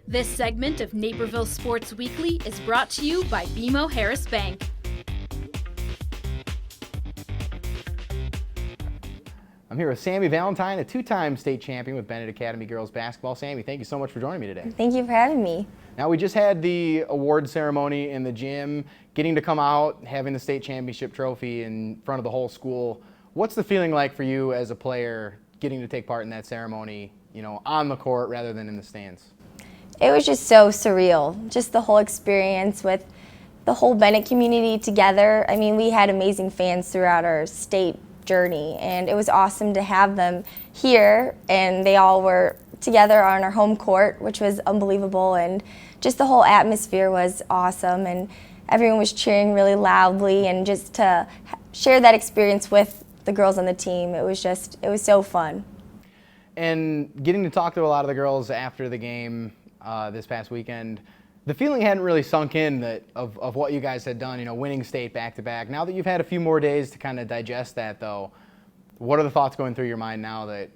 This segment of Naperville Sports Weekly is brought to you by BMO Harris Bank. I'm here with Sami Valentine, a two-time state champion with Benet Academy Girls Basketball. Sami, thank you so much for joining me today. Thank you for having me. Now, we just had the award ceremony in the gym, getting to come out, having the state championship trophy in front of the whole school. What's the feeling like for you as a player getting to take part in that ceremony, on the court rather than in the stands? It was just so surreal, just the whole experience with the whole Benet community together. I mean, we had amazing fans throughout our state journey, and it was awesome to have them here, and they all were together on our home court, which was unbelievable, and just the whole atmosphere was awesome, and everyone was cheering really loudly, and just to share that experience with the girls on the team, it was so fun. And getting to talk to a lot of the girls after the game this past weekend, the feeling hadn't really sunk in of what you guys had done, winning state back-to-back. Now that you've had a few more days to kind of digest that, though, what are the thoughts going through your mind now that,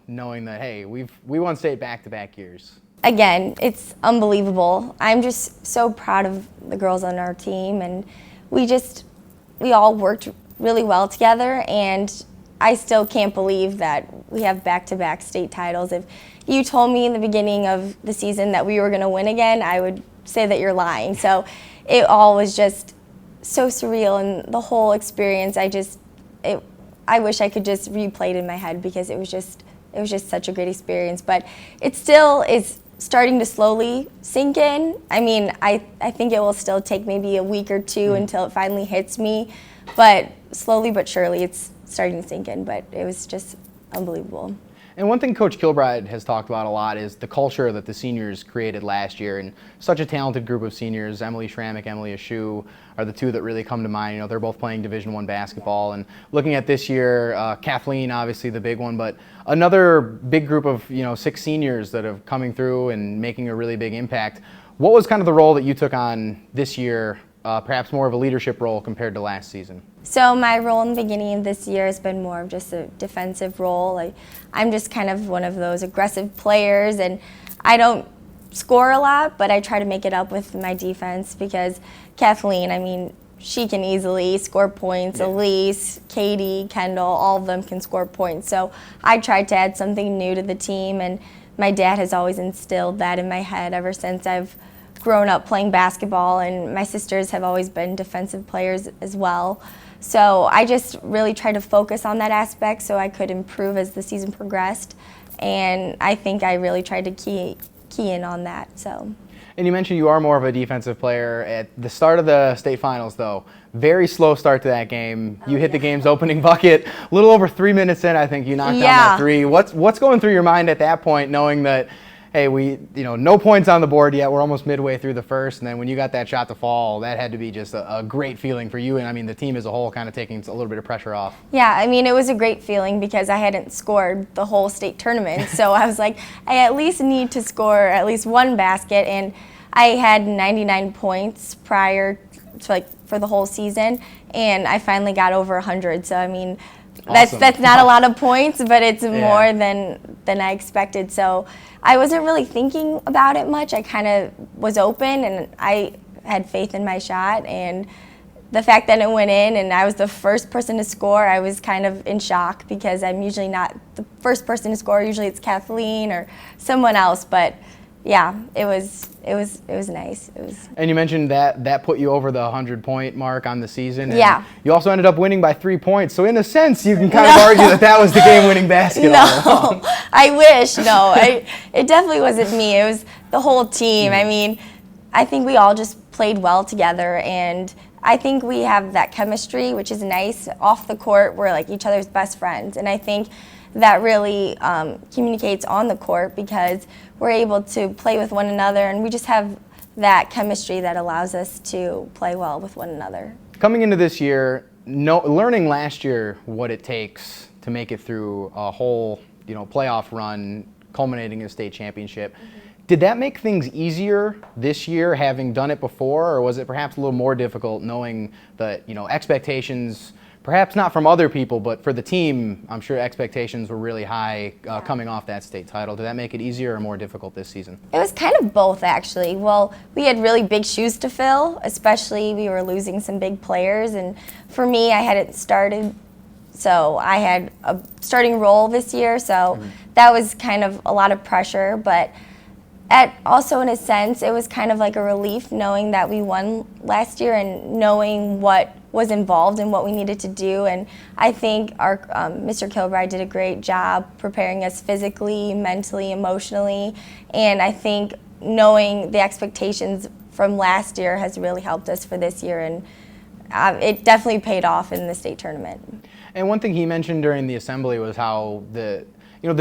knowing that, hey, we won state back-to-back years? Again, it's unbelievable. I'm just so proud of the girls on our team, and we all worked really well together, and I still can't believe that we have back-to-back state titles. If you told me in the beginning of the season that we were going to win again, I would say that you're lying. So it all was just so surreal, and the whole experience, I wish I could just replay it in my head because it was just such a great experience. But it still is starting to slowly sink in. I mean, I think it will still take maybe a week or two until it finally hits me, but slowly but surely it's starting to sink in. But it was just unbelievable. And one thing Coach Kilbride has talked about a lot is the culture that the seniors created last year, and such a talented group of seniors. Emily Schrammick, Emily Ashu are the two that really come to mind. They're both playing Division I basketball. And looking at this year, Kathleen, obviously the big one, but another big group of 6 seniors that have coming through and making a really big impact. What was kind of the role that you took on this year, perhaps more of a leadership role compared to last season? So my role in the beginning of this year has been more of just a defensive role. I'm just kind of one of those aggressive players, and I don't score a lot, but I try to make it up with my defense because Kathleen, I mean, she can easily score points. Yeah. Elise, Katie, Kendall, all of them can score points. So I tried to add something new to the team, and my dad has always instilled that in my head ever since I've grown up playing basketball, and my sisters have always been defensive players as well. So I just really tried to focus on that aspect so I could improve as the season progressed, and I think I really tried to key in on that. So. And you mentioned you are more of a defensive player. At the start of the state finals, though, very slow start to that game. You hit the game's opening bucket. A little over 3 minutes in, I think you knocked down that three. What's going through your mind at that point, knowing that, hey, no points on the board yet. We're almost midway through the first, and then when you got that shot to fall, that had to be just a great feeling for you, and I mean the team as a whole kind of taking a little bit of pressure off. Yeah, I mean it was a great feeling because I hadn't scored the whole state tournament, so I was like, I at least need to score at least one basket, and I had 99 points prior to for the whole season, and I finally got over 100. So I mean, awesome. That's not a lot of points, but it's more than I expected. So I wasn't really thinking about it much. I kind of was open, and I had faith in my shot. And the fact that it went in and I was the first person to score, I was kind of in shock because I'm usually not the first person to score. Usually it's Kathleen or someone else. But yeah, it was nice. And you mentioned that put you over the 100-point mark on the season. And yeah. You also ended up winning by 3 points. So in a sense, you can kind of argue that was the game-winning basket. No, I wish. No, it definitely wasn't me. It was the whole team. I mean, I think we all just played well together, and I think we have that chemistry, which is nice. Off the court, we're like each other's best friends, and I think that really communicates on the court because we're able to play with one another, and we just have that chemistry that allows us to play well with one another. Coming into this year, learning last year what it takes to make it through a whole playoff run, culminating in a state championship, did that make things easier this year, having done it before, or was it perhaps a little more difficult knowing that expectations perhaps not from other people, but for the team, I'm sure expectations were really high coming off that state title. Did that make it easier or more difficult this season? It was kind of both, actually. Well, we had really big shoes to fill, especially we were losing some big players. And for me, I hadn't started, so I had a starting role this year. So that was kind of a lot of pressure. But also, in a sense, it was kind of like a relief knowing that we won last year and knowing what was involved and what we needed to do. And I think our Mr. Kilbride did a great job preparing us physically, mentally, emotionally. And I think knowing the expectations from last year has really helped us for this year. And it definitely paid off in the state tournament. And one thing he mentioned during the assembly was how the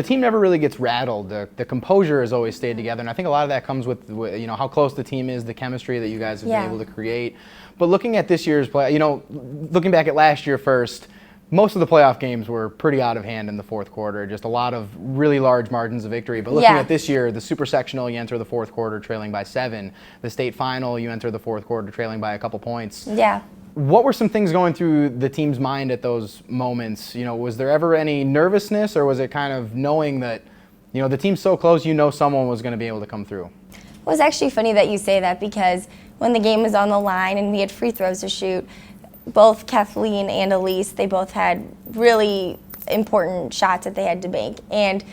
team never really gets rattled. The composure has always stayed together, and I think a lot of that comes with how close the team is, the chemistry that you guys have been able to create. But looking at this year's play, looking back at last year first, most of the playoff games were pretty out of hand in the fourth quarter, just a lot of really large margins of victory. But looking at this year, the super sectional, you enter the fourth quarter trailing by 7. The state final, you enter the fourth quarter trailing by a couple points. Yeah. What were some things going through the team's mind at those moments? Was there ever any nervousness, or was it kind of knowing that, the team's so close, someone was going to be able to come through? It was actually funny that you say that, because when the game was on the line and we had free throws to shoot, both Kathleen and Elise, they both had really important shots that they had to make. And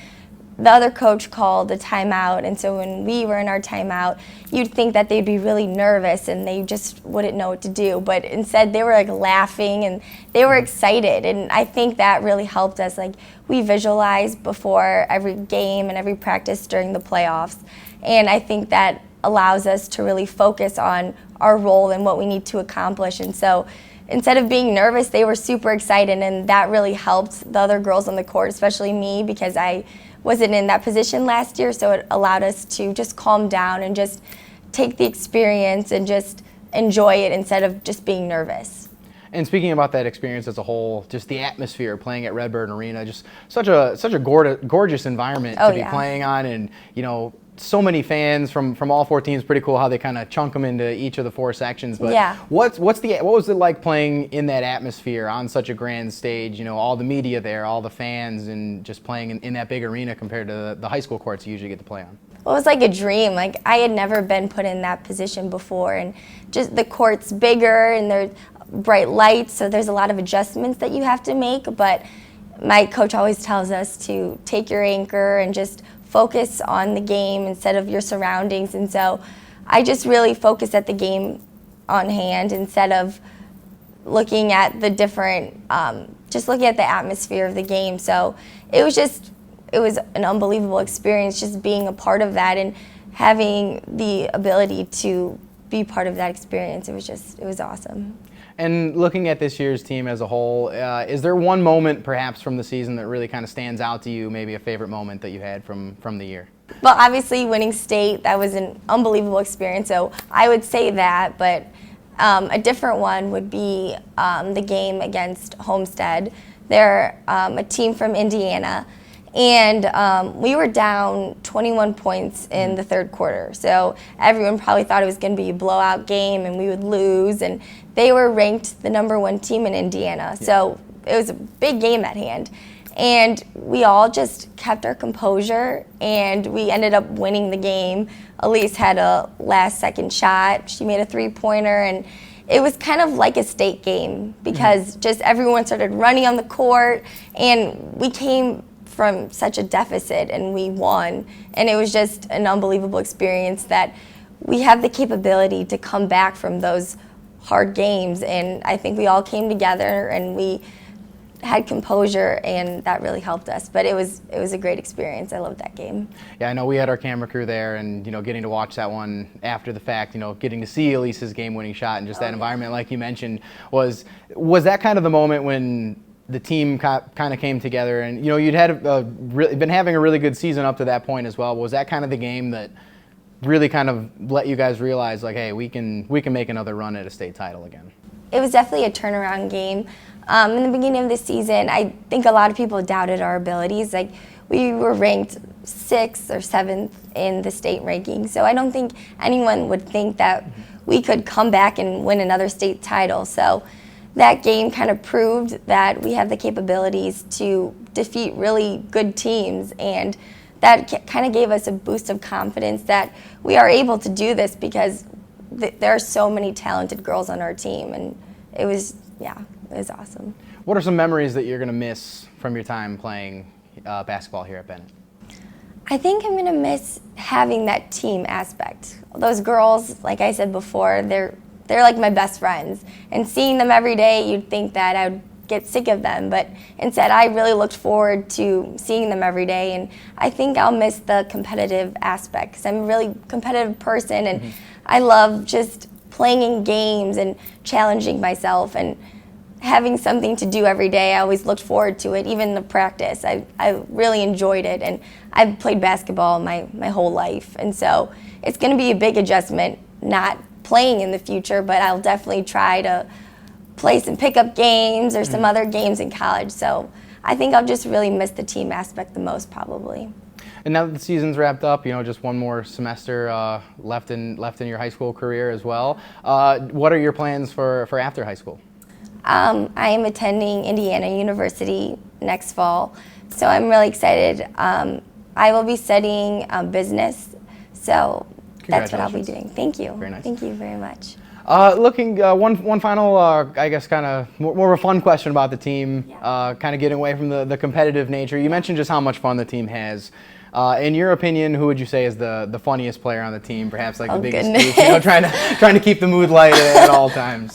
the other coach called a timeout, and so when we were in our timeout, you'd think that they'd be really nervous and they just wouldn't know what to do. But instead, they were like laughing and they were excited, and I think that really helped us. Like, we visualized before every game and every practice during the playoffs, and I think that allows us to really focus on our role and what we need to accomplish. And so instead of being nervous, they were super excited, and that really helped the other girls on the court, especially me, because I wasn't in that position last year, so it allowed us to just calm down and just take the experience and just enjoy it instead of just being nervous. And speaking about that experience as a whole, just the atmosphere playing at Redbird Arena, just such a gorgeous environment to be playing on, and so many fans from all 4 teams. Pretty cool how they kind of chunk them into each of the 4 sections. But what was it like playing in that atmosphere on such a grand stage? All the media there, all the fans, and just playing in that big arena compared to the high school courts you usually get to play on. Well, it was like a dream. Like, I had never been put in that position before, and just the court's bigger and there's bright lights, so there's a lot of adjustments that you have to make. But my coach always tells us to take your anchor and just focus on the game instead of your surroundings. And so I just really focused at the game on hand instead of looking at the different, just looking at the atmosphere of the game. So it was an unbelievable experience just being a part of that and having the ability to be part of that experience. It was awesome. And looking at this year's team as a whole, is there one moment perhaps from the season that really kind of stands out to you, maybe a favorite moment that you had from the year? Well, obviously winning state, that was an unbelievable experience, so I would say that. But a different one would be the game against Homestead. They're a team from Indiana, and we were down 21 points in the third quarter. So everyone probably thought it was going to be a blowout game and we would lose. And they were ranked the #1 team in Indiana. So it was a big game at hand. And we all just kept our composure, and we ended up winning the game. Elise had a last-second shot. She made a three-pointer, and it was kind of like a state game because just everyone started running on the court, and we came from such a deficit and we won. And it was just an unbelievable experience that we have the capability to come back from those hard games. And I think we all came together and we had composure, and that really helped us. But it was a great experience. I loved that game. Yeah, I know we had our camera crew there, and getting to watch that one after the fact, getting to see Elise's game-winning shot and just that environment, like you mentioned, was that kind of the moment when the team kind of came together, and you'd had been having a really good season up to that point as well. Was that kind of the game that really kind of let you guys realize, like, hey, we can make another run at a state title again? It was definitely a turnaround game. In the beginning of the season, I think a lot of people doubted our abilities. Like, we were ranked 6th or 7th in the state ranking, so I don't think anyone would think that we could come back and win another state title. So that game kind of proved that we have the capabilities to defeat really good teams, and that kind of gave us a boost of confidence that we are able to do this because there are so many talented girls on our team, and it was awesome. What are some memories that you're going to miss from your time playing basketball here at Benet? I think I'm going to miss having that team aspect. Those girls, like I said before, they're like my best friends. And seeing them every day, you'd think that I would get sick of them. But instead, I really looked forward to seeing them every day. And I think I'll miss the competitive aspect because I'm a really competitive person. And I love just playing in games and challenging myself and having something to do every day. I always looked forward to it, even the practice. I really enjoyed it, and I've played basketball my whole life, and so it's going to be a big adjustment not playing in the future, but I'll definitely try to play some pickup games or some other games in college. So I think I'll just really miss the team aspect the most, probably. And now that the season's wrapped up, just one more semester left in your high school career as well. What are your plans for after high school? I am attending Indiana University next fall, so I'm really excited. I will be studying business, so that's what I'll be doing. Thank you. Very nice. Thank you very much. One final, I guess, kind of more of a fun question about the team, kind of getting away from the competitive nature. You mentioned just how much fun the team has. In your opinion, who would you say is the funniest player on the team? Perhaps like the biggest goof, trying to keep the mood light at all times.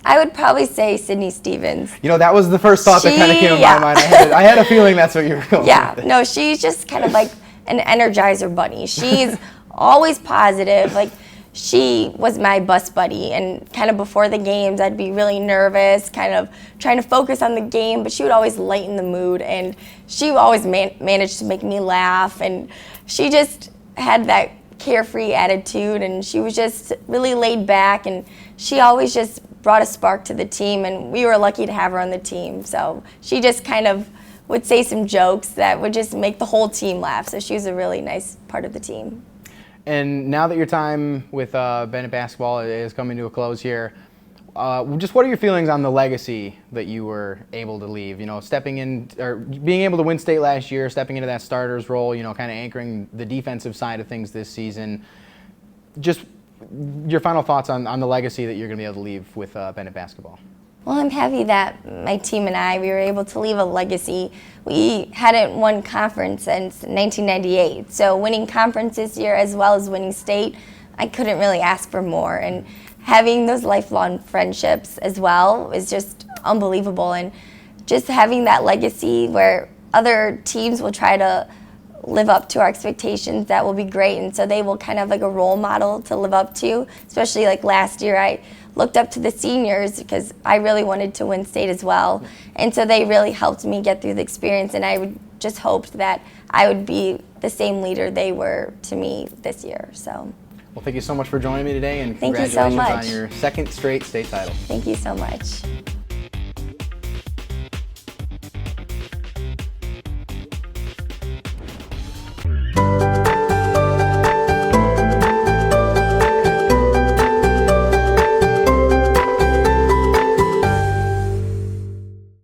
I would probably say Sydney Stevens. That was the first thought that kind of came to my mind. I had a feeling that's what you were going with. No, she's just kind of like an Energizer bunny. She's always positive. Like, she was my bus buddy, and kind of before the games, I'd be really nervous, kind of trying to focus on the game, but she would always lighten the mood, and she always managed to make me laugh, and she just had that carefree attitude, and she was just really laid back, and she always just brought a spark to the team, and we were lucky to have her on the team. So she just kind of would say some jokes that would just make the whole team laugh. So she was a really nice part of the team. And now that your time with Benet basketball is coming to a close here, just what are your feelings on the legacy that you were able to leave? Stepping in or being able to win state last year, stepping into that starter's role, kind of anchoring the defensive side of things this season. Just your final thoughts on the legacy that you're going to be able to leave with Benet basketball. Well, I'm happy that my team and we were able to leave a legacy. We hadn't won conference since 1998, so winning conference this year as well as winning state, I couldn't really ask for more. And having those lifelong friendships as well is just unbelievable. And just having that legacy where other teams will try to live up to our expectations, that will be great. And so they will kind of like a role model to live up to, especially like last year I looked up to the seniors because I really wanted to win state as well. And so they really helped me get through the experience, and I would just hoped that I would be the same leader they were to me this year. So. Well, thank you so much for joining me today, and congratulations on your second straight state title. Thank you so much.